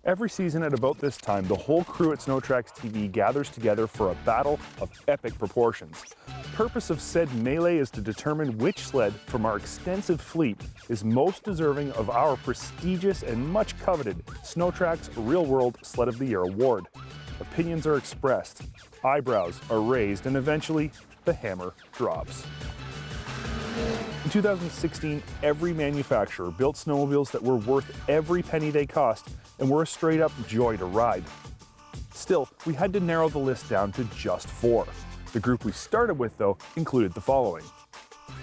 Every season at about this time, the whole crew at SnowTrax TV gathers together for a battle of epic proportions. The purpose of said melee is to determine which sled from our extensive fleet is most deserving of our prestigious and much coveted SnowTrax Real World Sled of the Year award. Opinions are expressed, eyebrows are raised, and eventually the hammer drops. In 2016, every manufacturer built snowmobiles that were worth every penny they cost and were a straight-up joy to ride. Still, we had to narrow the list down to just 4. The group we started with, though, included the following: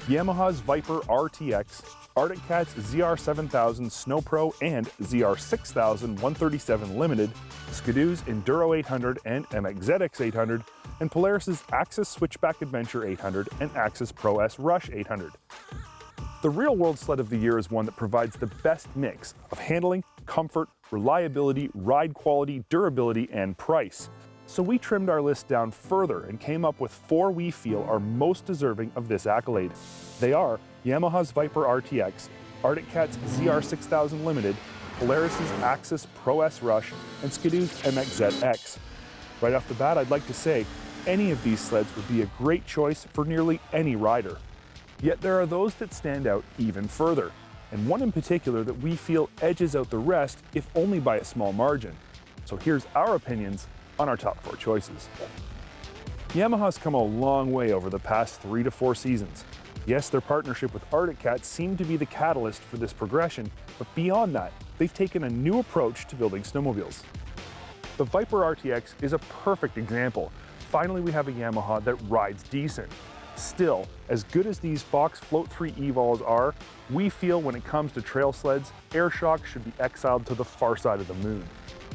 Yamaha's Viper RTX, Arctic Cat's ZR7000 Snow Pro and ZR6000 137 Limited, Skidoo's Enduro 800 and MXZX 800, and Polaris's Axis Switchback Adventure 800 and Axis Pro S Rush 800. The Real World Sled of the Year is one that provides the best mix of handling, comfort, reliability, ride quality, durability, and price. So we trimmed our list down further and came up with 4 we feel are most deserving of this accolade. They are Yamaha's Viper RTX, Arctic Cat's ZR6000 Limited, Polaris's Axis Pro S Rush, and Skidoo's MXZX. Right off the bat, I'd like to say, any of these sleds would be a great choice for nearly any rider. Yet there are those that stand out even further, and one in particular that we feel edges out the rest, if only by a small margin. So here's our opinions on our top 4 choices. Yamaha's come a long way over the past 3 to 4 seasons. Yes, their partnership with Arctic Cat seemed to be the catalyst for this progression, but beyond that, they've taken a new approach to building snowmobiles. The Viper RTX is a perfect example. Finally, we have a Yamaha that rides decent. Still, as good as these Fox Float 3 Evols are, we feel when it comes to trail sleds, air shock should be exiled to the far side of the moon.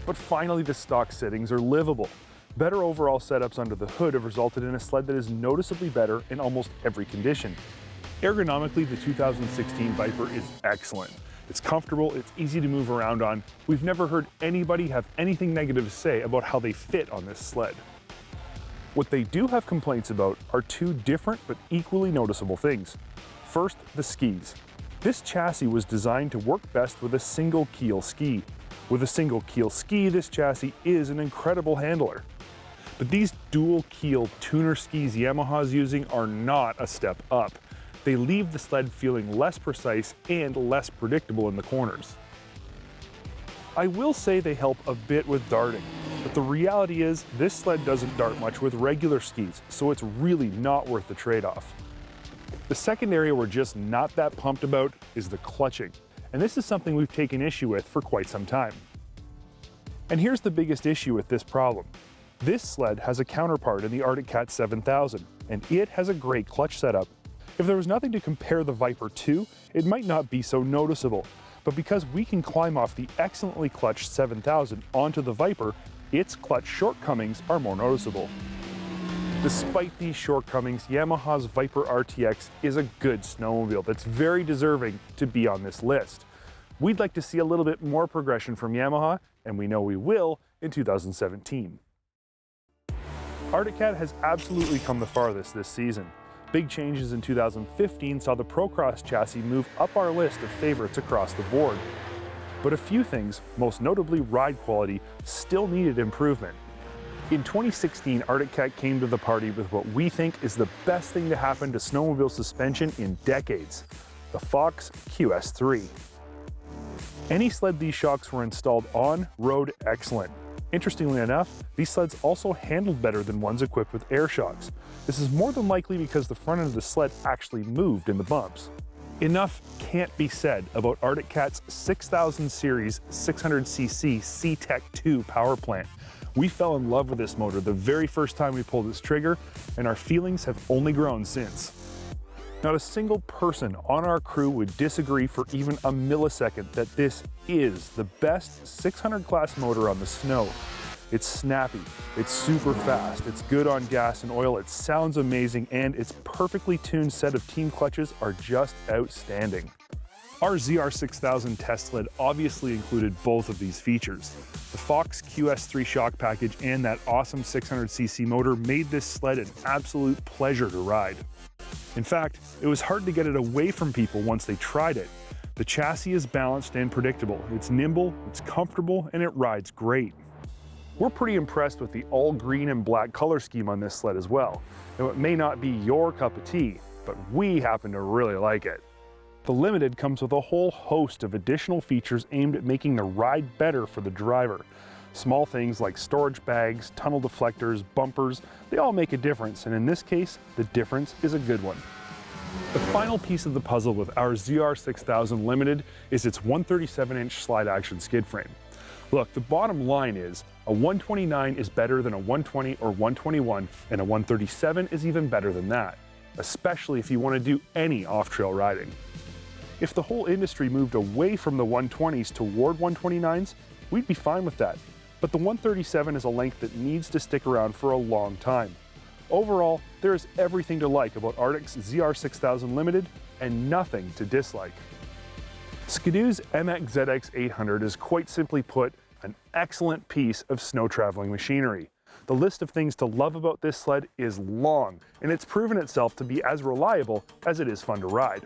But finally, the stock settings are livable. Better overall setups under the hood have resulted in a sled that is noticeably better in almost every condition. Ergonomically, the 2016 Viper is excellent. It's comfortable, it's easy to move around on. We've never heard anybody have anything negative to say about how they fit on this sled. What they do have complaints about are 2 different but equally noticeable things. First, the skis. This chassis was designed to work best with a single keel ski. With a single keel ski, this chassis is an incredible handler. But these dual keel tuner skis Yamaha's using are not a step up. They leave the sled feeling less precise and less predictable in the corners. I will say they help a bit with darting, but the reality is this sled doesn't dart much with regular skis, so it's really not worth the trade-off. The second area we're just not that pumped about is the clutching, and this is something we've taken issue with for quite some time. And here's the biggest issue with this problem. This sled has a counterpart in the Arctic Cat 7000, and it has a great clutch setup. If there was nothing to compare the Viper to, it might not be so noticeable. But because we can climb off the excellently clutched 7000 onto the Viper, its clutch shortcomings are more noticeable. Despite these shortcomings, Yamaha's Viper RTX is a good snowmobile that's very deserving to be on this list. We'd like to see a little bit more progression from Yamaha, and we know we will in 2017. Arctic Cat has absolutely come the farthest this season. Big changes in 2015 saw the Procross chassis move up our list of favorites across the board. But a few things, most notably ride quality, still needed improvement. In 2016, Arctic Cat came to the party with what we think is the best thing to happen to snowmobile suspension in decades, the Fox QS3. Any sled these shocks were installed on rode excellent. Interestingly enough, these sleds also handled better than ones equipped with air shocks. This is more than likely because the front end of the sled actually moved in the bumps. Enough can't be said about Arctic Cat's 6000 series 600cc Ctek-Powerplant. We fell in love with this motor the very first time we pulled its trigger, and our feelings have only grown since. Not a single person on our crew would disagree for even a millisecond that this is the best 600 class motor on the snow. It's snappy, it's super fast, it's good on gas and oil, it sounds amazing, and its perfectly tuned set of team clutches are just outstanding. Our ZR6000 Test Sled obviously included both of these features. The Fox QS3 shock package and that awesome 600cc motor made this sled an absolute pleasure to ride. In fact, it was hard to get it away from people once they tried it. The chassis is balanced and predictable. It's nimble, it's comfortable, and it rides great. We're pretty impressed with the all green and black color scheme on this sled as well. Now, it may not be your cup of tea, but we happen to really like it. The Limited comes with a whole host of additional features aimed at making the ride better for the driver. Small things like storage bags, tunnel deflectors, bumpers, they all make a difference, and in this case, the difference is a good one. The final piece of the puzzle with our ZR6000 Limited is its 137-inch slide action skid frame. Look, the bottom line is a 129 is better than a 120 or 121, and a 137 is even better than that, especially if you want to do any off-trail riding. If the whole industry moved away from the 120s toward 129s, we'd be fine with that. But the 137 is a length that needs to stick around for a long time. Overall, there is everything to like about Arctic's ZR6000 Limited and nothing to dislike. Skidoo's MX-ZX 800 is quite simply put an excellent piece of snow traveling machinery. The list of things to love about this sled is long, and it's proven itself to be as reliable as it is fun to ride.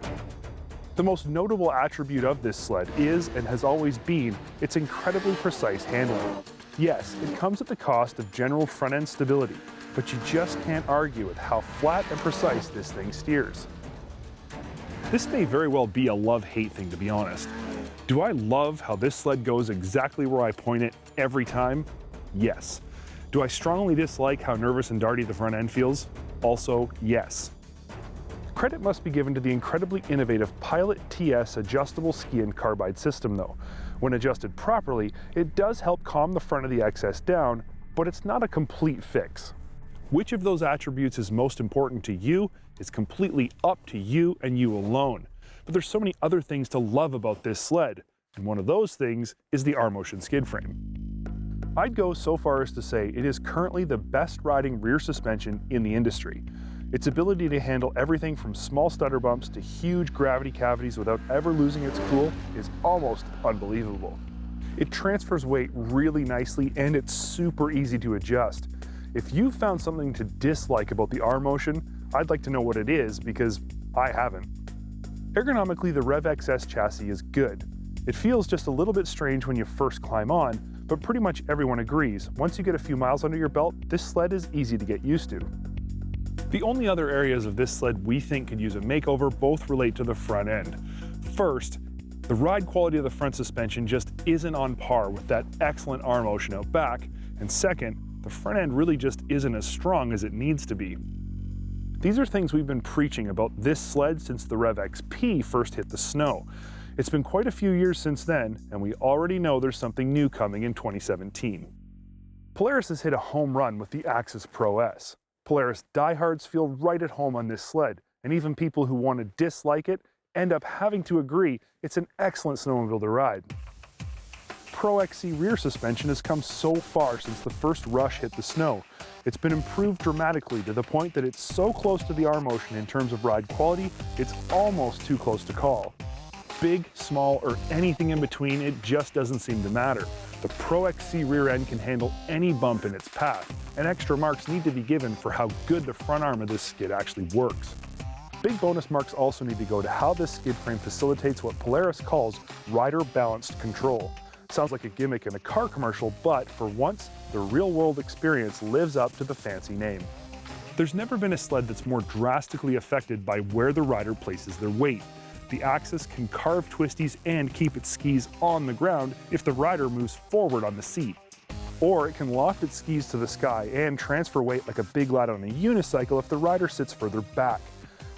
The most notable attribute of this sled is, and has always been, its incredibly precise handling. Yes, it comes at the cost of general front-end stability, but you just can't argue with how flat and precise this thing steers. This may very well be a love-hate thing, to be honest. Do I love how this sled goes exactly where I point it every time? Yes. Do I strongly dislike how nervous and darty the front end feels? Also, yes. Credit must be given to the incredibly innovative Pilot TS adjustable ski and carbide system though. When adjusted properly, it does help calm the front of the XS down, but it's not a complete fix. Which of those attributes is most important to you is completely up to you and you alone. But there's so many other things to love about this sled, and one of those things is the R-Motion skid frame. I'd go so far as to say it is currently the best riding rear suspension in the industry. Its ability to handle everything from small stutter bumps to huge gravity cavities without ever losing its cool is almost unbelievable. It transfers weight really nicely and it's super easy to adjust. If you've found something to dislike about the R-Motion, I'd like to know what it is because I haven't. Ergonomically, the Rev XS chassis is good. It feels just a little bit strange when you first climb on, but pretty much everyone agrees. Once you get a few miles under your belt, this sled is easy to get used to. The only other areas of this sled we think could use a makeover both relate to the front end. First, the ride quality of the front suspension just isn't on par with that excellent R-Motion out back, and second, the front end really just isn't as strong as it needs to be. These are things we've been preaching about this sled since the Rev XP first hit the snow. It's been quite a few years since then, and we already know there's something new coming in 2017. Polaris has hit a home run with the Axis Pro S. Polaris diehards feel right at home on this sled, and even people who want to dislike it end up having to agree it's an excellent snowmobile to ride. Pro XC rear suspension has come so far since the first rush hit the snow. It's been improved dramatically to the point that it's so close to the R-Motion in terms of ride quality, it's almost too close to call. Big, small, or anything in between, it just doesn't seem to matter. The Pro XC rear end can handle any bump in its path, and extra marks need to be given for how good the front arm of this skid actually works. Big bonus marks also need to go to how this skid frame facilitates what Polaris calls rider-balanced control. Sounds like a gimmick in a car commercial, but for once, the real-world experience lives up to the fancy name. There's never been a sled that's more drastically affected by where the rider places their weight. The Axis can carve twisties and keep its skis on the ground if the rider moves forward on the seat. Or it can loft its skis to the sky and transfer weight like a big lad on a unicycle if the rider sits further back.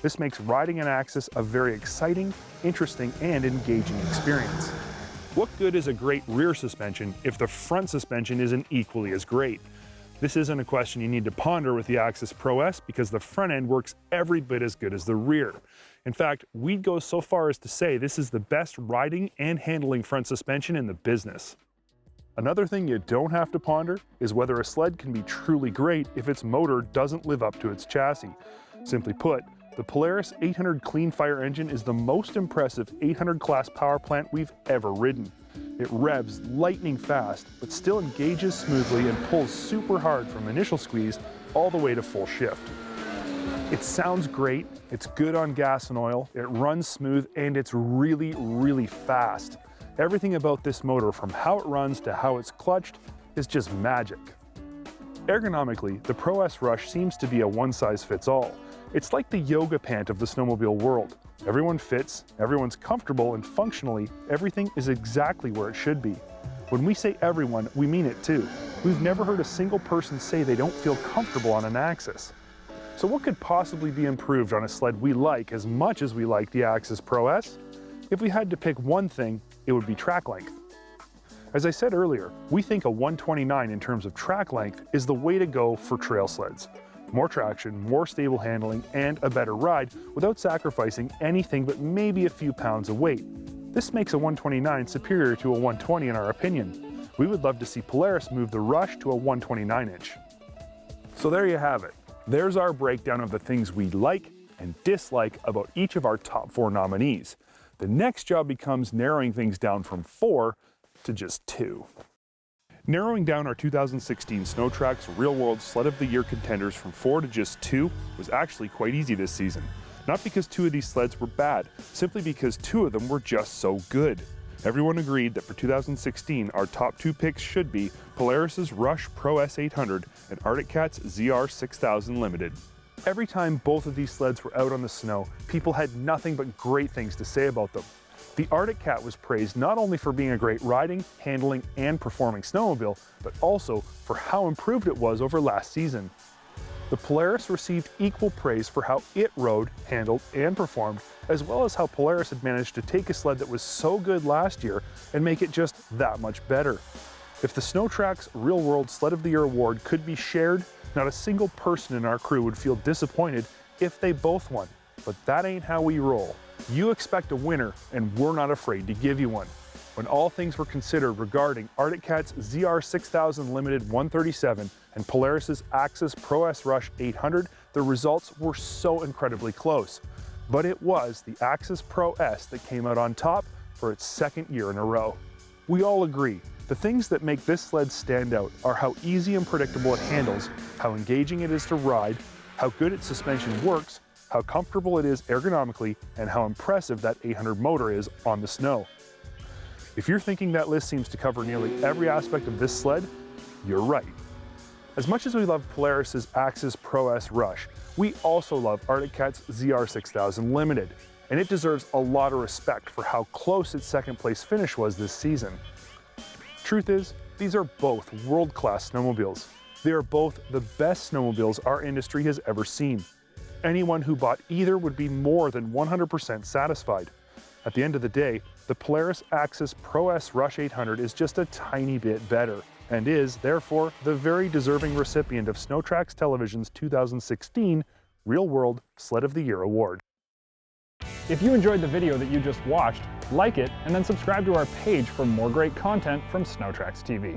This makes riding an Axis a very exciting, interesting, and engaging experience. What good is a great rear suspension if the front suspension isn't equally as great? This isn't a question you need to ponder with the Axis Pro S because the front end works every bit as good as the rear. In fact, we'd go so far as to say this is the best riding and handling front suspension in the business. Another thing you don't have to ponder is whether a sled can be truly great if its motor doesn't live up to its chassis. Simply put, the Polaris 800 Clean Fire engine is the most impressive 800 class power plant we've ever ridden. It revs lightning fast, but still engages smoothly and pulls super hard from initial squeeze all the way to full shift. It sounds great, it's good on gas and oil, it runs smooth, and it's really, really fast. Everything about this motor, from how it runs to how it's clutched, is just magic. Ergonomically, the Pro S Rush seems to be a one-size-fits-all. It's like the yoga pant of the snowmobile world. Everyone fits, everyone's comfortable, and functionally, everything is exactly where it should be. When we say everyone, we mean it too. We've never heard a single person say they don't feel comfortable on an Axis. So what could possibly be improved on a sled we like as much as we like the Axis Pro S? If we had to pick one thing, it would be track length. As I said earlier, we think a 129 in terms of track length is the way to go for trail sleds. More traction, more stable handling, and a better ride without sacrificing anything but maybe a few pounds of weight. This makes a 129 superior to a 120 in our opinion. We would love to see Polaris move the Rush to a 129 inch. So there you have it. There's our breakdown of the things we like and dislike about each of our top 4 nominees. The next job becomes narrowing things down from 4 to just 2. Narrowing down our 2016 SnowTrax real-world Sled of the Year contenders from 4 to just 2 was actually quite easy this season. Not because 2 of these sleds were bad, simply because 2 of them were just so good. Everyone agreed that for 2016, our top 2 picks should be Polaris's Rush Pro S800 and Arctic Cat's ZR6000 Limited. Every time both of these sleds were out on the snow, people had nothing but great things to say about them. The Arctic Cat was praised not only for being a great riding, handling, and performing snowmobile, but also for how improved it was over last season. The Polaris received equal praise for how it rode, handled, and performed, as well as how Polaris had managed to take a sled that was so good last year and make it just that much better. If the SnowTrax Real World Sled of the Year award could be shared, not a single person in our crew would feel disappointed if they both won. But that ain't how we roll. You expect a winner, and we're not afraid to give you one. When all things were considered regarding Arctic Cat's ZR6000 Limited 137 and Polaris's Axis Pro S Rush 800, the results were so incredibly close. But it was the Axis Pro S that came out on top for its second year in a row. We all agree, the things that make this sled stand out are how easy and predictable it handles, how engaging it is to ride, how good its suspension works, how comfortable it is ergonomically, and how impressive that 800 motor is on the snow. If you're thinking that list seems to cover nearly every aspect of this sled, you're right. As much as we love Polaris's Axis Pro S Rush, we also love Arctic Cat's ZR6000 Limited, and it deserves a lot of respect for how close its second place finish was this season. Truth is, these are both world-class snowmobiles. They are both the best snowmobiles our industry has ever seen. Anyone who bought either would be more than 100% satisfied. At the end of the day, the Polaris Axis Pro S Rush 800 is just a tiny bit better, and is, therefore, the very deserving recipient of SnowTrax Television's 2016 Real World Sled of the Year Award. If you enjoyed the video that you just watched, like it, and then subscribe to our page for more great content from SnowTrax TV.